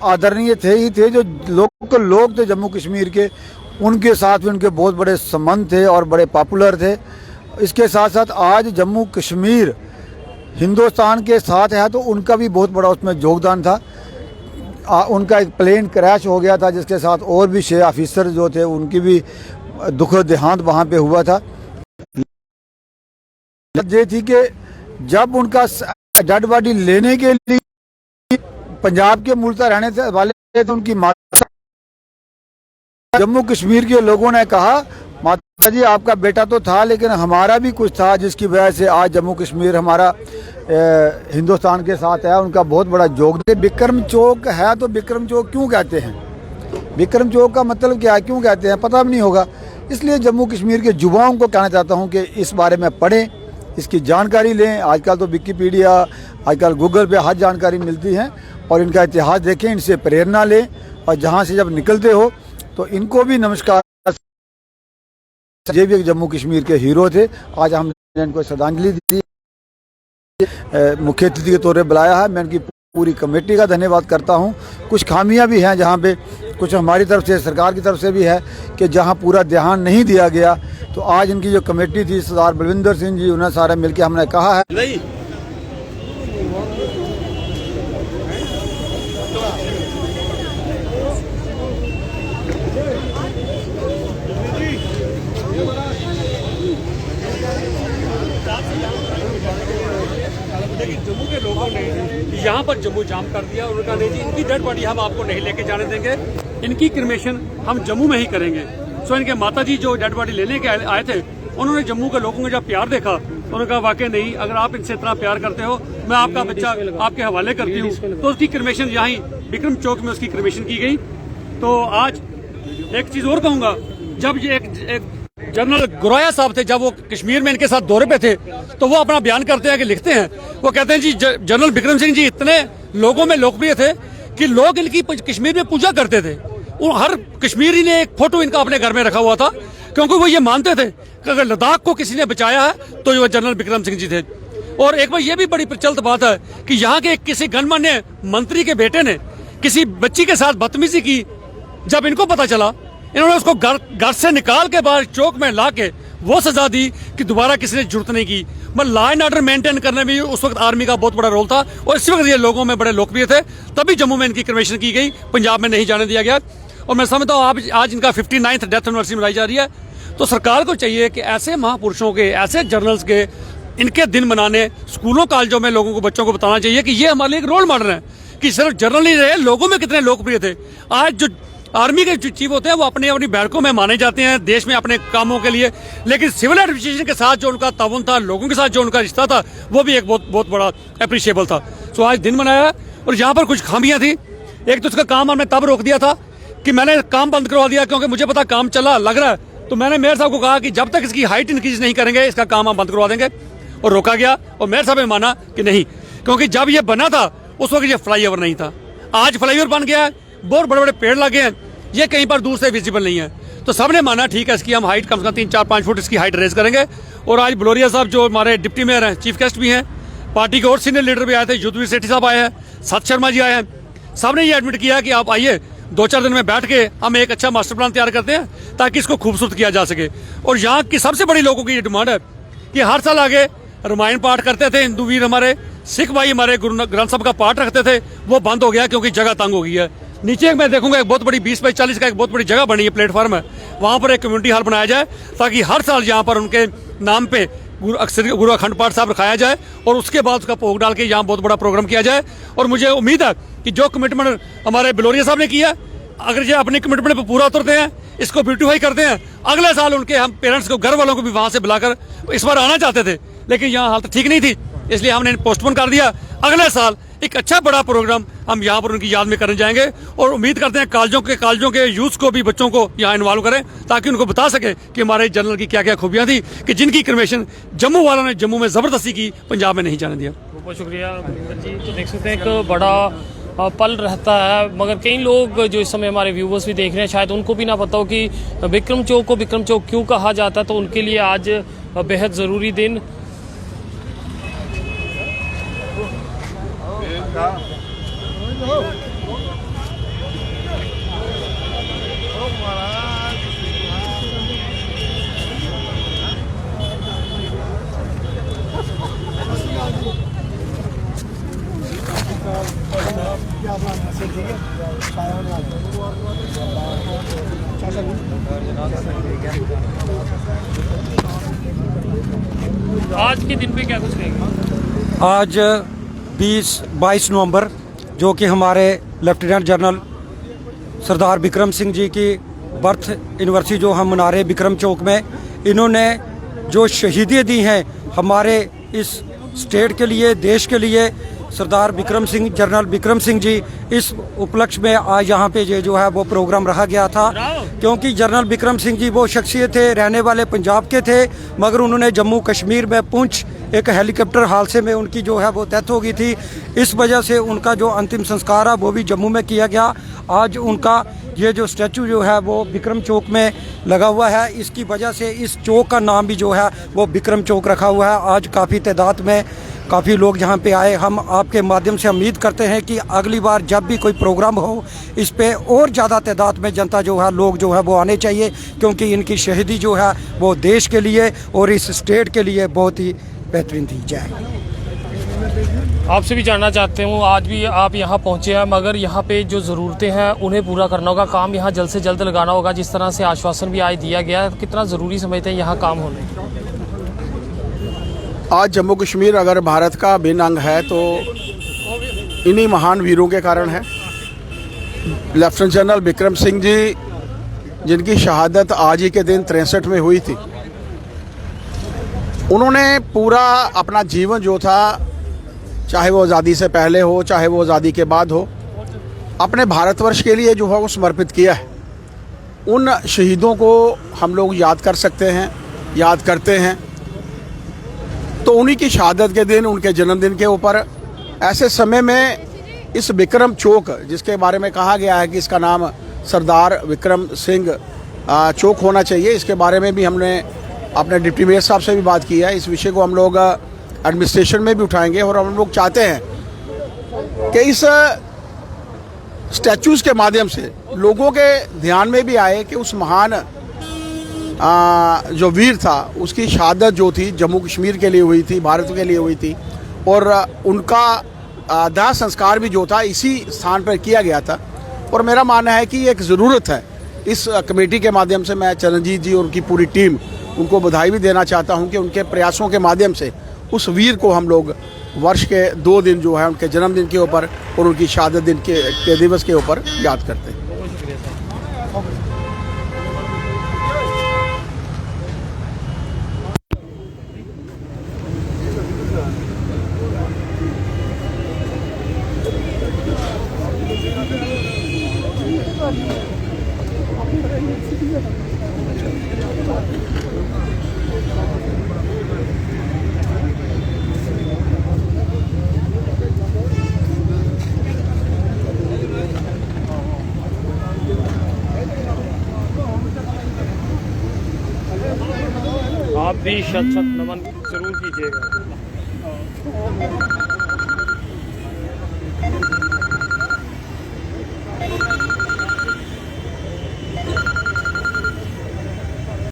आदरणीय थे ही थे, जो लोकल लोग थे जम्मू कश्मीर के, उनके साथ भी उनके बहुत बड़े संबंध थे और बड़े पॉपुलर थे। इसके साथ साथ आज जम्मू कश्मीर हिंदुस्तान के साथ है तो उनका भी बहुत बड़ा उसमें योगदान था। उनका एक प्लेन क्रैश हो गया था जिसके साथ और भी 6 ऑफिसर जो थे उनकी भी दुखद देहांत वहाँ पे हुआ था। ये थी कि जब उनका डेड बॉडी लेने के लिए पंजाब के मुल्ता रहने से वाले थे, उनकी माता, जम्मू कश्मीर के लोगों ने कहा माता जी आपका बेटा तो था लेकिन हमारा भी कुछ था जिसकी वजह से आज जम्मू कश्मीर हमारा हिंदुस्तान के साथ है। उनका बहुत बड़ा योगदान। विक्रम चौक है तो विक्रम चौक क्यों कहते हैं, विक्रम चौक का मतलब क्या है, क्यों कहते हैं, पता भी नहीं होगा। इसलिए जम्मू कश्मीर के युवाओं को कहना चाहता हूँ कि इस बारे में पढ़ें, इसकी जानकारी लें। आजकल तो विकिपीडिया, आजकल गूगल पे हर जानकारी मिलती है और इनका इतिहास देखें, इनसे प्रेरणा लें और जहाँ से जब निकलते हो तो इनको भी नमस्कार। ये भी जम्मू कश्मीर के हीरो थे। आज हमने इनको श्रद्धांजलि दी, मुख्य अतिथि के तौर पर बुलाया है। मैं इनकी पूरी कमेटी का धन्यवाद करता हूँ। कुछ खामियां भी हैं जहाँ पे, कुछ हमारी तरफ से, सरकार की तरफ से भी है कि जहाँ पूरा ध्यान नहीं दिया गया। तो आज इनकी जो कमेटी थी, सरदार बलविंदर सिंह जी, उन्हें सारे मिलकर हमने कहा है नहीं। जम्मू के लोगों ने यहाँ पर जम्मू जाम कर दिया और उन्होंने कहा नहीं जी इनकी डेड बॉडी हम आपको नहीं लेके जाने देंगे, इनकी क्रिमेशन हम जम्मू में ही करेंगे। सो इनके माता जी जो डेड बॉडी लेने के आए थे, उन्होंने जम्मू के लोगों को जब प्यार देखा उन्होंने कहा वाकई नहीं, अगर आप इनसे इतना प्यार करते हो मैं आपका बच्चा आपके हवाले करती हूँ। तो उसकी क्रिमेशन यहाँ विक्रम चौक में उसकी क्रिमेशन की गई। तो आज एक चीज और कहूँगा, जब ये एक जनरल गुराया साहब थे, जब वो कश्मीर में इनके साथ दौरे पे थे तो वो अपना बयान करते हैं कि लिखते हैं, वो कहते हैं जी जनरल विक्रम सिंह जी इतने लोगों में लोकप्रिय थे कि लोग इनकी कश्मीर में पूजा करते थे। हर कश्मीरी ने एक फोटो इनका अपने घर में रखा हुआ था, क्योंकि वो ये मानते थे कि अगर लद्दाख को किसी ने बचाया है तो वो जनरल विक्रम सिंह जी थे। और एक बार ये भी बड़ी प्रचलित बात है कि यहाँ के किसी गणमान्य मंत्री के बेटे ने किसी बच्ची के साथ बदतमीजी की, जब इनको पता चला इन्होंने उसको घर से निकाल के बाहर चौक में ला के वो सजा दी कि दोबारा किसी ने जरूरत नहीं की। मतलब लॉ एंड ऑर्डर मेंटेन करने में उस वक्त आर्मी का बहुत बड़ा रोल था और इसी वक्त ये लोगों में बड़े लोकप्रिय थे, तभी जम्मू में इनकी क्रिमेशन की गई, पंजाब में नहीं जाने दिया गया। और मैं समझता हूँ आज इनका 59th डेथ एनिवर्सरी मनाई जा रही है। तो सरकार को चाहिए कि ऐसे महापुरुषों के, ऐसे जर्नल्स के, इनके दिन मनाने स्कूलों कॉलेजों में लोगों को, बच्चों को बताना चाहिए कि ये हमारे लिए एक रोल मॉडल है कि सिर्फ जर्नल ही रहे, लोगों में कितने लोकप्रिय थे। आज जो आर्मी के जो चीफ होते हैं वो अपनी बैठकों में माने जाते हैं देश में अपने कामों के लिए, लेकिन सिविल एडमिनिस्ट्रेशन के साथ जो उनका ताउन था, लोगों के साथ जो उनका रिश्ता था, वो भी एक बहुत बड़ा अप्रिशिएबल था। सो आज दिन मनाया और यहाँ पर कुछ खामियां थी। एक तो उसका काम हमने तब रोक दिया था कि मैंने काम बंद करवा दिया, क्योंकि मुझे पता काम चला लग रहा है। तो मैंने मेयर साहब को कहा कि जब तक इसकी हाइट इंक्रीज नहीं करेंगे इसका काम हम बंद करवा देंगे, और रोका गया। और मेयर साहब ने माना कि नहीं, क्योंकि जब ये बना था उस वक्त ये फ्लाईओवर नहीं था। आज फ्लाईओवर बन गया है, बहुत बड़े बड़े पेड़ लगे हैं, ये कहीं पर दूर से विजिबल नहीं है। तो सबने माना ठीक है, इसकी हम हाइट कम से कम 3-4-5 फुट इसकी हाइट रेज करेंगे। और आज बलोरिया साहब जो हमारे डिप्टी मेयर हैं, चीफ गेस्ट भी हैं, पार्टी के और सीनियर लीडर भी आए थे, युद्धवीर सेठी साहब आए हैं, सत शर्मा जी आए हैं, सबने ये एडमिट किया कि आप आइए 2-4 दिन में बैठ के हम एक अच्छा मास्टर प्लान तैयार करते हैं ताकि इसको खूबसूरत किया जा सके। और यहाँ की सबसे बड़ी लोगों की ये डिमांड है कि हर साल आगे रामायण पाठ करते थे हिंदू वीर हमारे, सिख भाई हमारे गुरु ग्रंथ साहब का पाठ रखते थे, वो बंद हो गया क्योंकि जगह तंग हो गई है। नीचे मैं देखूंगा एक बहुत बड़ी 20-40 का एक बहुत बड़ी जगह बनी है, प्लेटफॉर्म है, वहां पर एक कम्युनिटी हॉल बनाया जाए ताकि हर साल यहाँ पर उनके नाम पे गुरु अखंड पाठ साहब रखाया जाए और उसके बाद उसका भोग डाल के यहाँ बहुत बड़ा प्रोग्राम किया जाए। और मुझे उम्मीद है कि जो कमिटमेंट हमारे बलोरिया साहब ने किया, अगर ये अपनी कमिटमेंट पर पूरा उतरते हैं, इसको ब्यूटीफाई करते हैं, अगले साल उनके हम पेरेंट्स को, घर वालों को भी वहां से बुलाकर, इस बार आना चाहते थे लेकिन यहाँ हालत ठीक नहीं थी, इसलिए हमने पोस्टपोन कर दिया। अगले साल एक अच्छा बड़ा प्रोग्राम हम यहाँ पर उनकी याद में करने जाएंगे और उम्मीद करते हैं कॉलेजों के यूथ को भी, बच्चों को यहाँ इन्वॉल्व करें ताकि उनको बता सके कि हमारे जनरल की क्या क्या खूबियाँ थी कि जिनकी क्रिमेशन जम्मू वालों ने जम्मू में जबरदस्ती की, पंजाब में नहीं जाने दिया। बहुत शुक्रिया जी। तो देख सकते हैं एक बड़ा पल रहता है, मगर कई लोग जो इस समय हमारे व्यूवर्स भी देख रहे हैं शायद उनको भी ना पता हो कि विक्रम चौक को विक्रम चौक क्यों कहा जाता है, तो उनके लिए आज बेहद ज़रूरी दिन। आज के दिन पे क्या कुछ कहेंगे? आज 22 नवंबर जो कि हमारे लेफ्टिनेंट जनरल सरदार बिक्रम सिंह जी की बर्थ एनिवर्सरी जो हम मना रहे हैं बिक्रम चौक में, इन्होंने जो शहीदियाँ दी हैं हमारे इस स्टेट के लिए, देश के लिए, सरदार बिक्रम सिंह, जनरल बिक्रम सिंह जी, इस उपलक्ष्य में आज यहाँ पे ये जो है वो प्रोग्राम रखा गया था। क्योंकि जनरल बिक्रम सिंह जी वो शख्सियत थे, रहने वाले पंजाब के थे, मगर उन्होंने जम्मू कश्मीर में पुंछ एक हेलीकॉप्टर हादसे में उनकी जो है वो डेथ हो गई थी। इस वजह से उनका जो अंतिम संस्कार है वो भी जम्मू में किया गया। आज उनका ये जो स्टैचू जो है वो बिक्रम चौक में लगा हुआ है, इसकी वजह से इस चौक का नाम भी जो है वो बिक्रम चौक रखा हुआ है। आज काफ़ी तादाद में काफ़ी लोग यहाँ पे आए। हम आपके माध्यम से उम्मीद करते हैं कि अगली बार जब भी कोई प्रोग्राम हो इस पे और ज़्यादा तादाद में जनता जो है, लोग जो है वो आने चाहिए, क्योंकि इनकी शहीदी जो है वो देश के लिए और इस स्टेट के लिए बहुत ही बेहतरीन थी। जय। आपसे भी जानना चाहते हूँ, आज भी आप यहाँ पहुँचे हैं, मगर यहाँ पे जो ज़रूरतें हैं उन्हें पूरा करना होगा, काम यहाँ जल्द से जल्द लगाना होगा। जिस तरह से आश्वासन भी आज दिया गया है, कितना ज़रूरी समझते हैं यहाँ काम होने? आज जम्मू कश्मीर अगर भारत का अभिन्न अंग है तो इन्हीं महान वीरों के कारण है। लेफ्टिनेंट जनरल बिक्रम सिंह जी, जिनकी शहादत आज ही के दिन 63 में हुई थी, उन्होंने पूरा अपना जीवन जो था, चाहे वो आज़ादी से पहले हो चाहे वो आज़ादी के बाद हो, अपने भारतवर्ष के लिए जो है वो समर्पित किया है। उन शहीदों को हम लोग याद कर सकते हैं, याद करते हैं। तो उन्हीं की शहादत के दिन, उनके जन्मदिन के ऊपर ऐसे समय में इस बिक्रम चौक, जिसके बारे में कहा गया है कि इसका नाम सरदार बिक्रम सिंह चौक होना चाहिए, इसके बारे में भी हमने अपने डिप्टी मेयर साहब से भी बात की है। इस विषय को हम लोग एडमिनिस्ट्रेशन में भी उठाएंगे और हम लोग चाहते हैं कि इस स्टैचूज़ के माध्यम से लोगों के ध्यान में भी आए कि उस महान जो वीर था उसकी शहादत जो थी जम्मू कश्मीर के लिए हुई थी, भारत के लिए हुई थी, और उनका दाह संस्कार भी जो था इसी स्थान पर किया गया था। और मेरा मानना है कि एक ज़रूरत है, इस कमेटी के माध्यम से मैं चरणजीत जी और उनकी पूरी टीम, उनको बधाई भी देना चाहता हूं कि उनके प्रयासों के माध्यम से उस वीर को हम लोग वर्ष के 2 दिन जो है उनके जन्मदिन के ऊपर और उनकी शहादत दिन के दिवस के ऊपर याद करते हैं। आप भी शत शत नमन जरूर कीजिएगा।